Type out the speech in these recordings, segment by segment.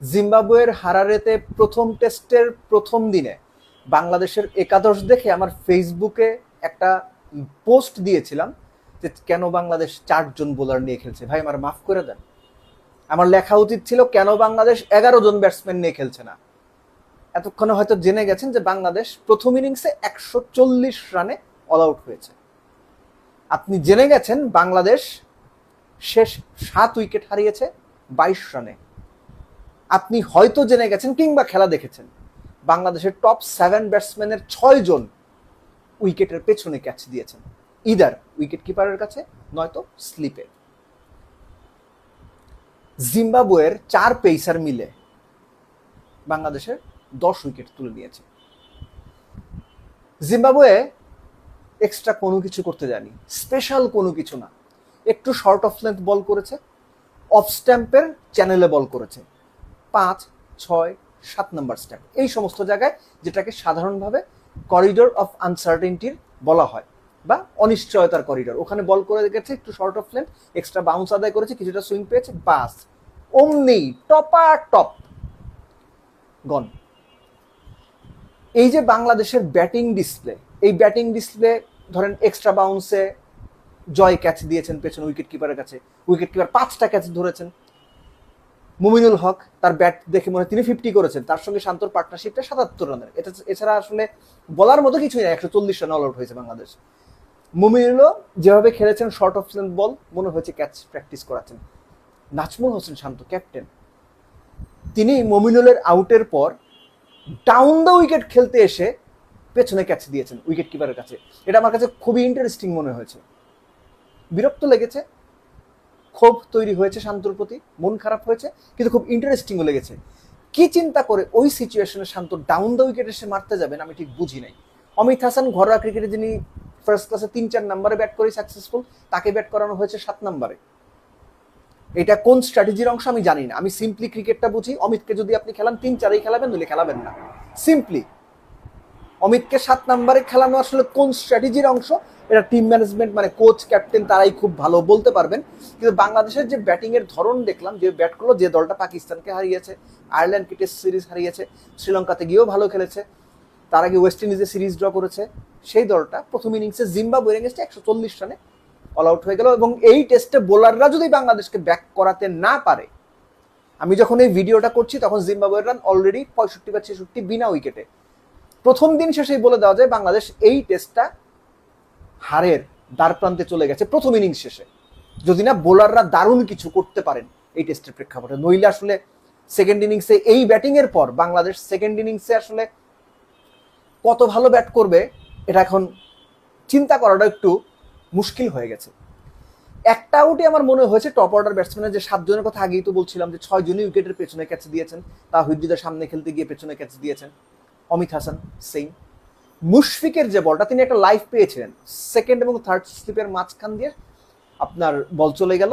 জিম্বাবুয়ের হারারেতে প্রথম টেস্টের প্রথম দিনে বাংলাদেশের একাদশ দেখে আমার ফেসবুকে একটা পোস্ট দিয়েছিলাম যে কেন বাংলাদেশ 4 জন বোলার নিয়ে খেলছে। ভাই আমার মাফ করে দেন, আমার লেখা উচিত ছিল কেন বাংলাদেশ 11 জন ব্যাটসম্যান নিয়ে খেলছে না। এতক্ষণে হয়তো জেনে গেছেন যে বাংলাদেশ প্রথম ইনিংসে 140 রানে অল আউট হয়েছে। আপনি জেনে গেছেন বাংলাদেশ শেষ 7 উইকেট হারিয়েছে 22 রানে। আপনি হয়তো জেনে গেছেন কিংবা খেলা দেখেছেন বাংলাদেশের টপ 7 ব্যাটসম্যানের 6 জন উইকেটের পেছনে ক্যাচ দিয়েছেন, ইদার উইকেট কিপারের কাছে নয়তো স্লিপে। জিম্বাবুয়ের 4 পেসার মিলে বাংলাদেশের 10 উইকেট তুলে নিয়েছে। জিম্বাবুয়ে এক্সট্রা কোনো কিছু করতে যায়নি, স্পেশাল কোনো কিছু না। একটু শর্ট অফ লেন্থ বল করেছে, অফ স্ট্যাম্পের চ্যানেলে বল করেছে, 5, 6, 7 নম্বর স্ট্যাম্প, এই সমস্ত জায়গায় যেটাকে সাধারণভাবে করিডোর অফ আনসার্টেনটির বলা হয় বা অনিশ্চয়তার করিডোর, ওখানে বল করে গেছে, একটু short of length, extra bounce আদায় করেছে, কিছুটা সুইং পেয়েছে, বাস অমনি টপা টপ গন। এই যে বাংলাদেশের ব্যাটিং ডিসপ্লে, এই ব্যাটিং ডিসপ্লে ধরেন এক্সট্রা বাউন্সে জয় ক্যাচ দিয়েছেন পেছনে উইকেট কিপারের কাছে, উইকেট কিপার 5টা ক্যাচ ধরেছেন। মুমিনুল হক তার ব্যাট দেখে মনে হয় তিনি 50 করেছেন, তার সঙ্গে শান্তর পার্টনারশিপটা 77 রানের। এছাড়া আসলে বলার মতো কিছুই না, 140 রান অল আউট হয়েছে বাংলাদেশ। মুমিনুলও যেভাবে খেলেছেন শর্ট অফ লেন্থ বল, মনে হয়েছে ক্যাচ প্র্যাকটিস করাচ্ছেন। নাজমুল হোসেন শান্ত ক্যাপ্টেন, তিনি মুমিনুলের আউটের পর ডাউন দ্য উইকেট খেলতে এসে পেছনে ক্যাচ দিয়েছেন উইকেট কিপারের কাছে। এটা আমার কাছে খুবই ইন্টারেস্টিং মনে হয়েছে। বিরক্ত লেগেছে, ক্ষোভ তৈরি হয়েছে শান্তর প্রতি, মন খারাপ হয়েছে, কিন্তু খুব ইন্টারেস্টিংও লেগেছে। কি চিন্তা করে ওই সিচুয়েশনে শান্ত ডাউন দ্য উইকেট এসে মারতে যাবেন আমি ঠিক বুঝি নাই। অমিত হাসান ঘরোয়া ক্রিকেটে যিনি ফার্স্ট ক্লাসে 3-4 নম্বরে ব্যাট করে সাকসেসফুল, তাকে ব্যাট করানো হয়েছে 7 নম্বরে। এটা কোন স্ট্র্যাটেজির অংশ আমি জানি না। আমি সিম্পলি ক্রিকেটটা বুঝি, অমিতকে যদি আপনি খেলান 3-4-এই খেলাবেন, নইলে খেলাবেন না। সিম্পলি অমিতকে 7 নম্বরে খেলানো আসলে কোন স্ট্র্যাটেজির অংশ, এটা টিম ম্যানেজমেন্ট মানে কোচ ক্যাপ্টেন তারাই খুব ভালো বলতে পারবেন। কিন্তু বাংলাদেশের যে ব্যাটিং এর ধরন দেখলাম, যে ব্যাট করলো, যে দলটা পাকিস্তানকে হারিয়েছে, আয়ারল্যান্ডকে টেস্ট সিরিজ হারিয়েছে, শ্রীলঙ্কাতে গিয়েও ভালো খেলেছে, তার আগে ওয়েস্ট ইন্ডিজে সিরিজ ড্র করেছে, সেই দলটা প্রথম ইনিংসে জিম্বাবুয়ের এগেইনস্টে 140 রানে অল আউট হয়ে গেল। এবং এই টেস্টে বোলাররা যদি বাংলাদেশকে ব্যাক করাতে না পারে, আমি যখন এই ভিডিওটা করছি তখন জিম্বাবুয়ের রান অলরেডি 65 বা 66 বিনা উইকেটে। প্রথম দিন শেষেই বলে দেওয়া যায় বাংলাদেশ এই টেস্টটা হারের দ্বার প্রান্তে চলে গেছে প্রথম ইনিংস শেষে, যদি না বোলাররা দারুণ কিছু করতে পারেন এই টেস্টের প্রেক্ষাপটে। নইলে আসলে সেকেন্ড ইনিংসে এই ব্যাটিং এর পর বাংলাদেশ সেকেন্ড ইনিংসে আসলে কত ভালো ব্যাট করবে এটা এখন চিন্তা করাটা একটু মুশকিল হয়ে গেছে। একটা আউটে আমার মনে হয়েছে টপ অর্ডার ব্যাটসম্যানের যে 7 জনের কথা আগেই তো বলছিলাম, যে 6 জনই উইকেটের পেছনে ক্যাচ দিয়েছেন, তাহিদুদের সামনে খেলতে গিয়ে পেছনে ক্যাচ দিয়েছেন। অমিত হাসান সেম। মুশফিকের যে বলটা, তিনি একটা লাইফ পেয়েছিলেন সেকেন্ড এবং থার্ড স্লিপের মাঝখান দিয়ে আপনার বল চলে গেল,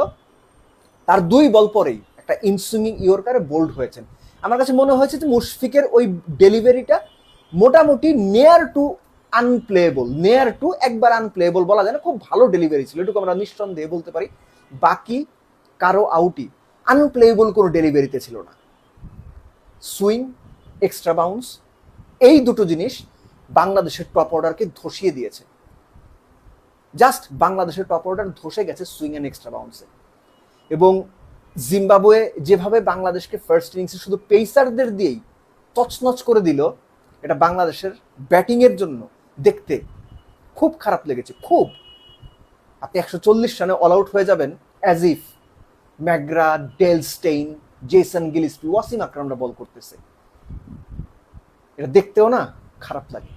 তার 2 বল পরেই একটা ইনসুইংিং ইয়র্কারে বোল্ড হয়েছেন। আমার কাছে মনে হয়েছে যে মুশফিকের ওই ডেলিভারিটা মোটামুটি নেয়ার টু আনপ্লেয়েবল, নেয়ার টু একবার আনপ্লেয়েবল বলা যায় না, খুব ভালো ডেলিভারি ছিল, এটুকু আমরা নিঃসন্দেহে বলতে পারি। বাকি কারো আউটই আনপ্লেয়েবল কোনো ডেলিভারিতে ছিল না। সুইং, এক্সট্রা বাউন্স, এই দুটো জিনিস বাংলাদেশের টপ অর্ডারকে ধসিয়ে দিয়েছে। জাস্ট বাংলাদেশের টপ অর্ডার ধসে গেছে সুইং এন্ড এক্সট্রা বাউন্সে। এবং জিম্বাবুয়ে যেভাবে বাংলাদেশকে ফার্স্ট ইনিংসে শুধু পেসারদের দিয়েই তছনছ করে দিল, এটা বাংলাদেশের ব্যাটিং এর জন্য দেখতে খুব খারাপ লেগেছে। খুব, আপনি 140 রানে অল আউট হয়ে যাবেন as if McGrath, Dale Steyn, Jason Gillespie, Wasim আকরামরা বল করতেছে, এটা দেখতেও না খারাপ লাগে।